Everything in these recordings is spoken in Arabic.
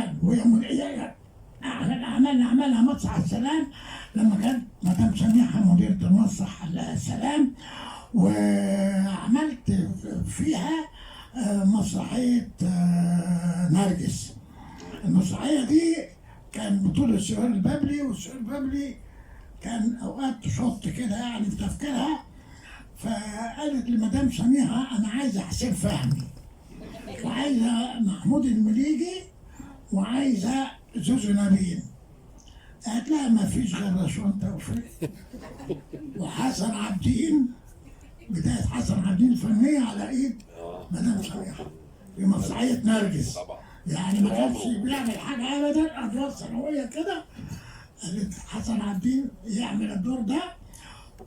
السلام، وهي عملها مسرح السلام لما كانت مدام سميحه مديره المسرح السلام. وعملت فيها مسرحيه نرجس. المسرحيه دي كان بطولة سهير البابلي، وسهير البابلي كان اوقات تشط كده يعني في تفكيرها، فقالت لمدام سميحه انا عايزه حسين فهمي، وعايزه محمود المليجي، وعايزه زوزو نبيل. قالت لها ما فيش غير رشوان توفيق وحسن عابدين، بدايه حسن عابدين الفنيه على ايد مدام سميحه في مسرحيه نرجس. يعني ما كانش بيعمل حاجه ابدا، ادوار ثانويه كده. قالت حسن عابدين يعمل الدور ده،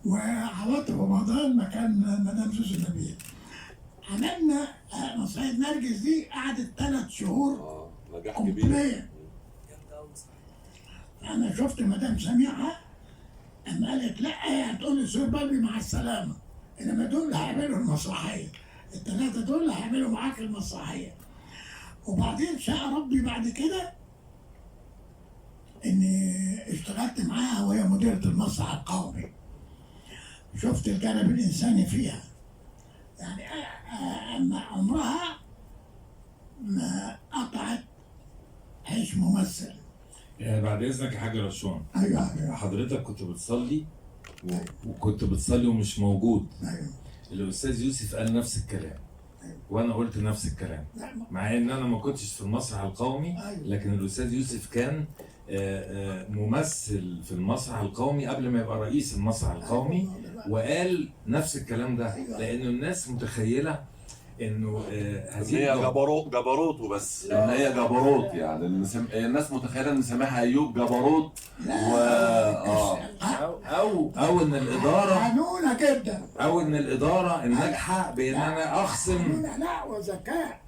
وعواطف رمضان مكان مدام زوزو نبيل. عملنا مسرحيه نرجس دي، قعدت 3 شهور نجاح كبير. كومبليت. انا شفت مدام سميحه اما قالت لا هي هتقول لي سهير بابلي مع السلامه، انما دول اللي هيعملوا المسرحيه، ال3 دول اللي هيعملوا معاك المسرحيه. وبعدين شاء ربي بعد كده اني اشتغلت معاها وهي مديره المسرح القومي. شفت الجانب الانساني فيها، يعني اما عمرها ما قطعت عيش ممثل. يعني بعد اذنك يا حاج رشوان، ايوه حضرتك كنت بتصلي وكنت بتصلي ومش موجود. ايوه الاستاذ يوسف قال نفس الكلام وانا قلت نفس الكلام، مع ان انا ما كنتش في المسرح القومي، لكن الاستاذ يوسف كان ممثل في المسرح القومي قبل ما يبقى رئيس المسرح القومي، وقال نفس الكلام ده، لانه الناس متخيله انه هي جبروت وبس، ان هي جبروت. يعني الناس متخيله ان سماح ايوب جبروت او ان الاداره قانونه جدا، او ان الاداره الناجحه بان انا اخصم. لا وذكاء.